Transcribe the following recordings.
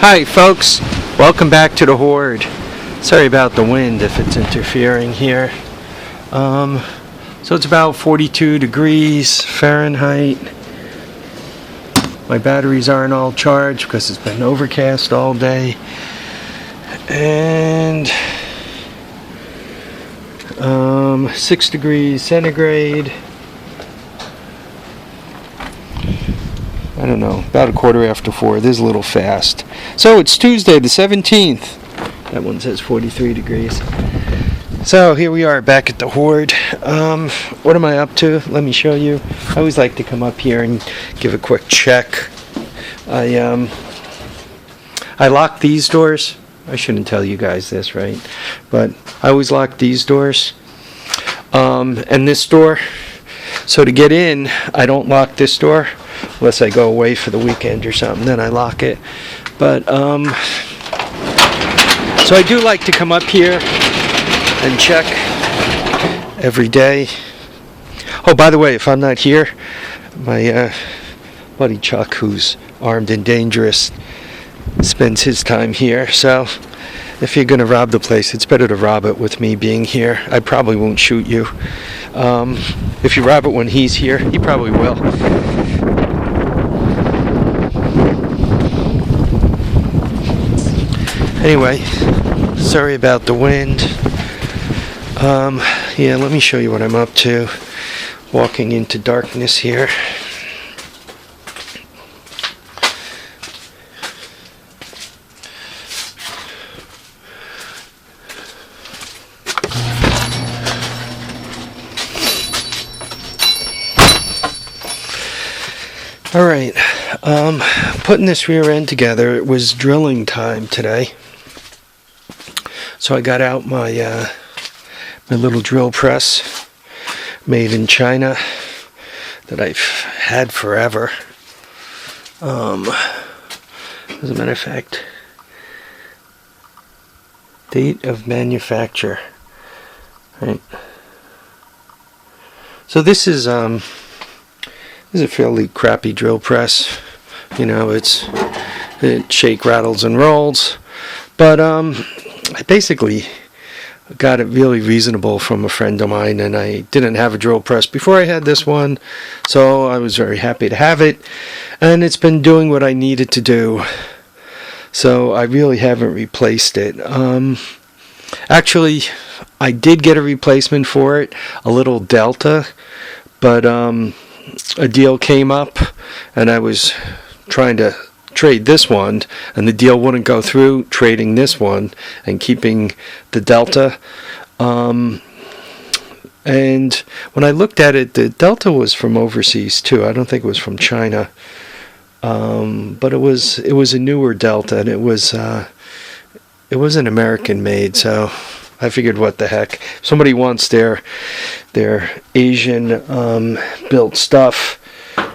Hi folks, welcome back to the Horde. Sorry about the wind if it's interfering here. So it's about 42 degrees Fahrenheit. My batteries aren't all charged because it's been overcast all day. And 6 degrees centigrade. I don't know, about 4:15. It is a little fast. So it's Tuesday the 17th. That one says 43 degrees. So here we are back at the Horde. What am I up to? Let me show you. I always like to come up here and give a quick check. I lock these doors. I shouldn't tell you guys this, right? But I always lock these doors. And this door. So to get in, I don't lock this door unless I go away for the weekend or something, then I lock it. But so I do like to come up here and check every day. Oh, by the way, if I'm not here, my buddy Chuck, who's armed and dangerous, spends his time here. So if you're going to rob the place, it's better to rob it with me being here. I probably won't shoot you. If you rob it when he's here, he probably will. Anyway, sorry about the wind. Yeah, let me show you what I'm up to. Walking into darkness here. Alright, putting this rear end together. It was drilling time today. So I got out my my little drill press made in China that I've had forever. As a matter of fact, date of manufacture. Right. So this is a fairly crappy drill press. You know, it shake, rattles, and rolls. But I basically got it really reasonable from a friend of mine, and I didn't have a drill press before I had this one, so I was very happy to have it, and it's been doing what I needed to do. So I really haven't replaced it. Actually, I did get a replacement for it, a little Delta, but a deal came up, and I was trying to trade this one, and the deal wouldn't go through, trading this one and keeping the Delta. And when I looked at it, the Delta was from overseas too. I don't think it was from China, but it was a newer Delta, and it was an American made. So I figured, what the heck? If somebody wants their Asian built stuff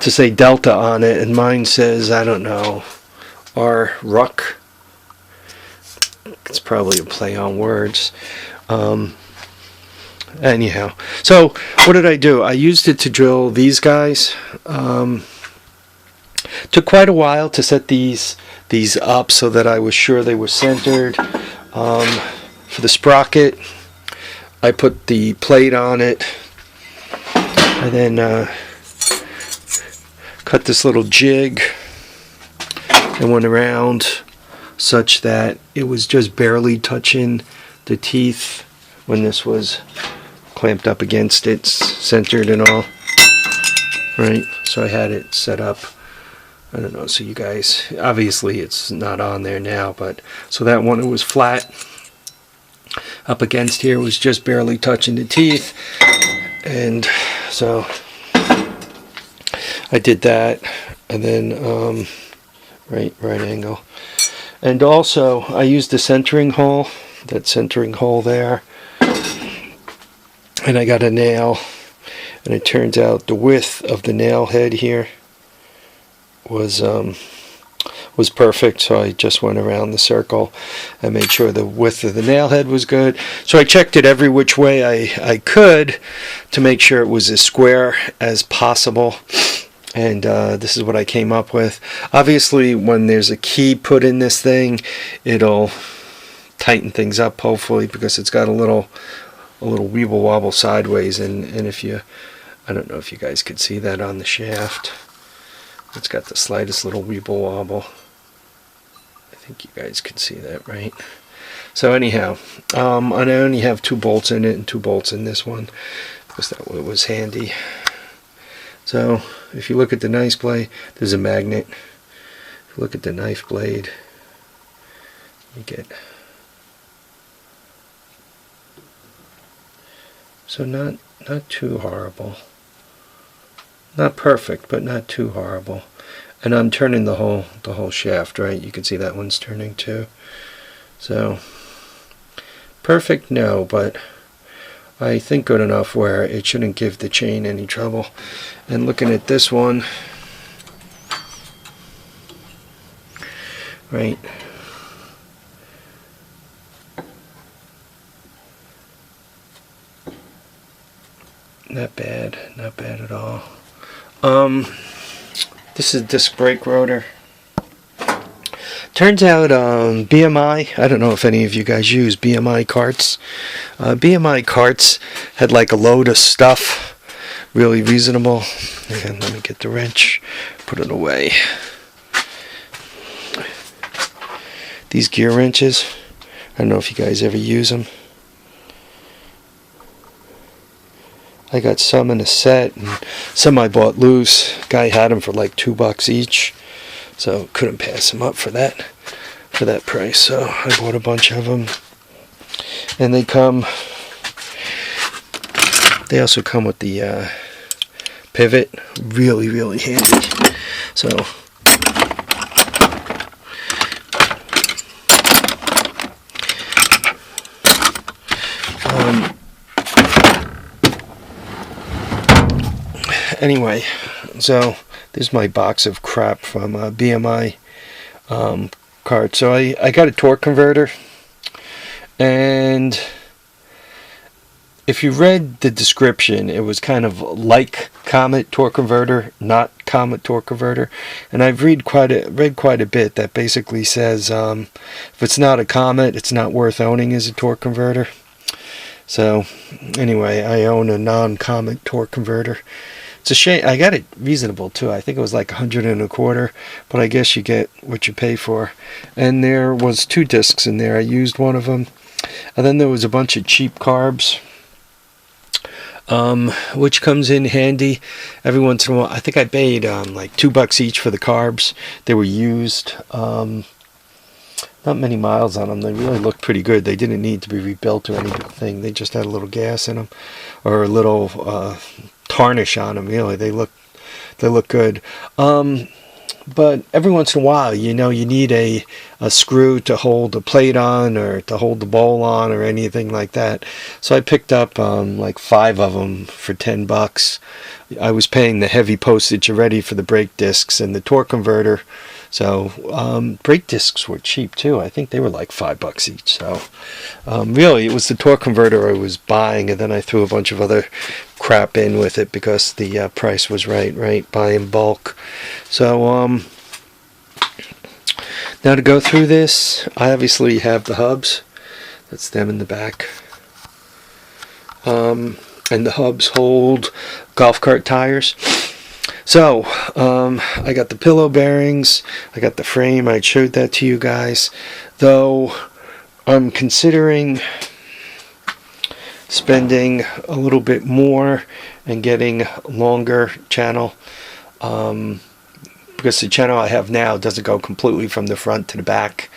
to say Delta on it, and mine says, I don't know, Ruck. It's probably a play on words. Anyhow, so what did I do? I used it to drill these guys. Took quite a while to set these up so that I was sure they were centered. For the sprocket, I put the plate on it, and then cut this little jig and went around such that it was just barely touching the teeth when this was clamped up against it, centered and all. Right, so I had it set up. I don't know, so you guys, obviously it's not on there now, but so that one, it was flat up against here, was just barely touching the teeth, and so I did that, and then right angle, and also I used the centering hole, that centering hole there, and I got a nail, and it turns out the width of the nail head here was perfect, so I just went around the circle and made sure the width of the nail head was good. So I checked it every which way I could to make sure it was as square as possible. And this is what I came up with. Obviously, when there's a key put in this thing, it'll tighten things up, hopefully, because it's got a little weeble wobble sideways. And if you, I don't know if you guys could see that on the shaft. It's got the slightest little weeble wobble. I think you guys can see that, right? So anyhow, and I only have 2 bolts in it and 2 bolts in this one because that was handy. So if you look at the knife blade, there's a magnet. If you look at the knife blade, you get, so not too horrible. Not perfect, but not too horrible. And I'm turning the whole shaft, right? You can see that one's turning too. So perfect, no, but I think good enough where it shouldn't give the chain any trouble. And looking at this one, right, not bad at all. This is disc brake rotor. Turns out BMI, I don't know if any of you guys use BMI Karts. BMI Karts had like a load of stuff, really reasonable. And let me get the wrench, put it away. These gear wrenches, I don't know if you guys ever use them. I got some in a set, and some I bought loose. Guy had them for like $2 each, so couldn't pass them up for that price. So I bought a bunch of them, and they also come with the pivot, really handy. So anyway, so this is my box of crap from BMI Karts. So I got a torque converter, and if you read the description, it was kind of like Comet torque converter, not Comet torque converter. And I've read quite a bit that basically says if it's not a Comet, it's not worth owning as a torque converter. So anyway, I own a non-Comet torque converter. It's a shame. I got it reasonable too. I think it was like $125, but I guess you get what you pay for. And there was 2 discs in there. I used one of them, and then there was a bunch of cheap carbs, which comes in handy every once in a while. I think I paid like $2 each for the carbs. They were used. Not many miles on them. They really looked pretty good. They didn't need to be rebuilt or anything. They just had a little gas in them, or a little tarnish on them. Really, they look good. But every once in a while, you know, you need a screw to hold the plate on, or to hold the bowl on, or anything like that. So I picked up like 5 of them for $10. I was paying the heavy postage already for the brake discs and the torque converter. So brake discs were cheap too. I think they were like $5 each. So really, it was the torque converter I was buying, and then I threw a bunch of other crap in with it because the price was right. Buy in bulk. So now to go through this, I obviously have the hubs. That's them in the back. And the hubs hold golf cart tires. So, I got the pillow bearings, I got the frame, I showed that to you guys, though I'm considering spending a little bit more and getting longer channel, because the channel I have now doesn't go completely from the front to the back,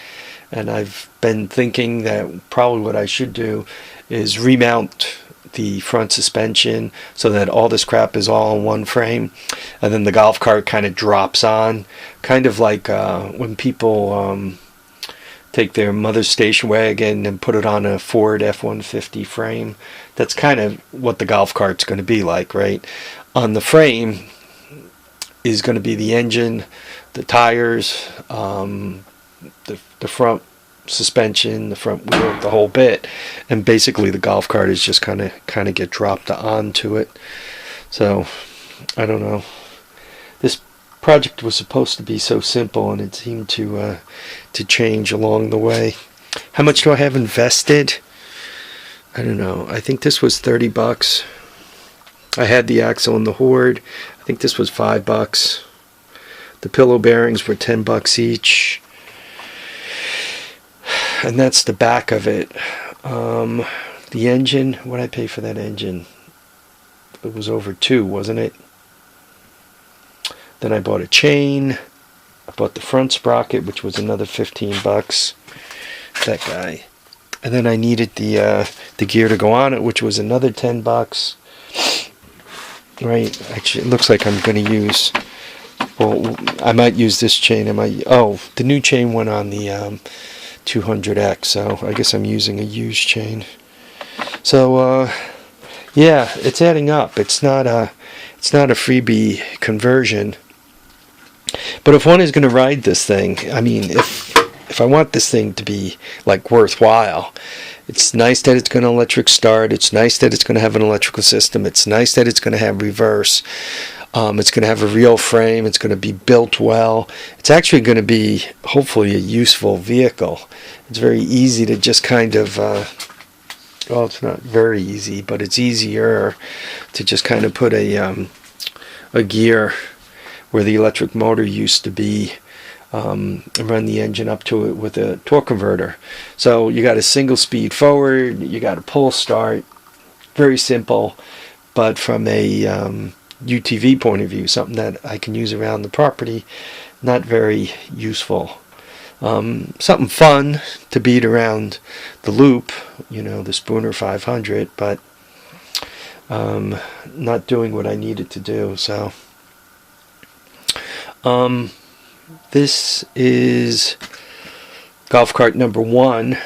and I've been thinking that probably what I should do is remount the front suspension so that all this crap is all on one frame, and then the golf cart kind of drops on, kind of like when people take their mother's station wagon and put it on a Ford F-150 frame. That's kind of what the golf cart's going to be like, right? On the frame is going to be the engine, the tires, the front suspension, the front wheel, the whole bit, and basically the golf cart is just kind of get dropped onto it. So I don't know. this project was supposed to be so simple, and it seemed to change along the way. How much do I have invested? I don't know. I think this was $30. I had the axle and the hoard. I think this was $5. The pillow bearings were $10 each. And that's the back of it. The engine, what did I pay for that engine? It was over $2, wasn't it? Then I bought a chain. I bought the front sprocket, which was another $15. That guy. And then I needed the gear to go on it, which was another $10. Right? Actually, it looks like I'm going to use. Well, I might use this chain. The new chain went on the 200X, so I guess I'm using a used chain. So yeah, it's adding up. It's not a freebie conversion. But if one is going to ride this thing, I mean, if I want this thing to be like worthwhile, it's nice that it's going to electric start. It's nice that it's going to have an electrical system. It's nice that it's going to have reverse. It's going to have a real frame. It's going to be built well. It's actually going to be, hopefully, a useful vehicle. It's very easy to just kind of, well, it's not very easy, but it's easier to just kind of put a gear where the electric motor used to be, and run the engine up to it with a torque converter. So you got a single speed forward, you got a pull start, very simple, but from a UTV point of view, something that I can use around the property, not very useful. Something fun to beat around the loop, the Spooner 500, but not doing what I needed to do. So this is golf cart number 1.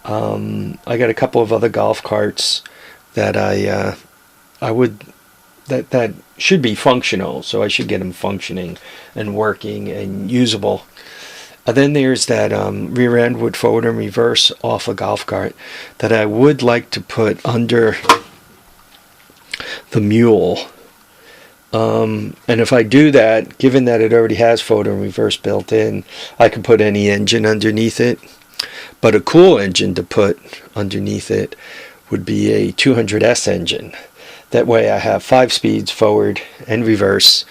I got a couple of other golf carts that that should be functional, so I should get them functioning and working and usable. And then there's that rear end with forward and reverse off a golf cart that I would like to put under the mule. And if I do that, given that it already has forward and reverse built in, I can put any engine underneath it. But a cool engine to put underneath it would be a 200S engine. That way I have 5 speeds forward and reverse.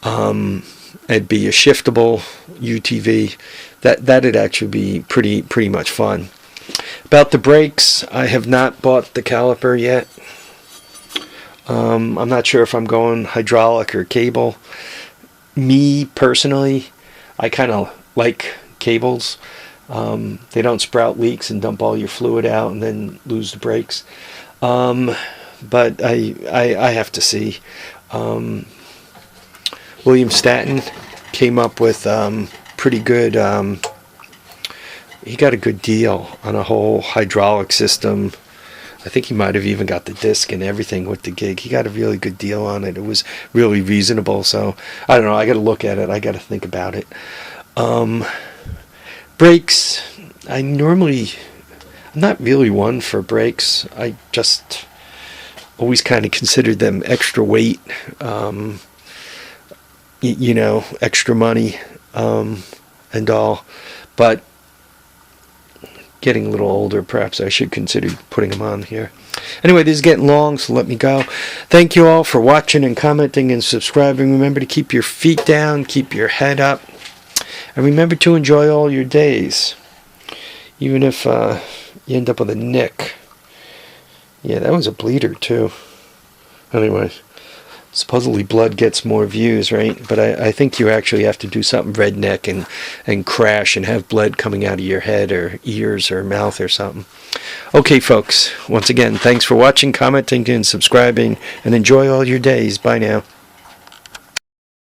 It'd be a shiftable UTV. That'd actually be pretty much fun. About the brakes, I have not bought the caliper yet. I'm not sure if I'm going hydraulic or cable. Me personally, I kind of like cables. They don't sprout leaks and dump all your fluid out and then lose the brakes. But I have to see. William Statton came up with pretty good. He got a good deal on a whole hydraulic system. I think he might have even got the disc and everything with the gig. He got a really good deal on it. It was really reasonable. So I don't know. I got to look at it. I got to think about it. Brakes. I'm not really one for brakes. I just always kind of considered them extra weight. Extra money and all. But getting a little older, perhaps I should consider putting them on here. Anyway, this is getting long, so let me go. Thank you all for watching and commenting and subscribing. Remember to keep your feet down, keep your head up, and remember to enjoy all your days, even if you end up with a nick. Yeah, that was a bleeder too. Anyway, supposedly blood gets more views, right? But I think you actually have to do something redneck and crash and have blood coming out of your head or ears or mouth or something. Okay, folks, once again, thanks for watching, commenting, and subscribing, and enjoy all your days. Bye now.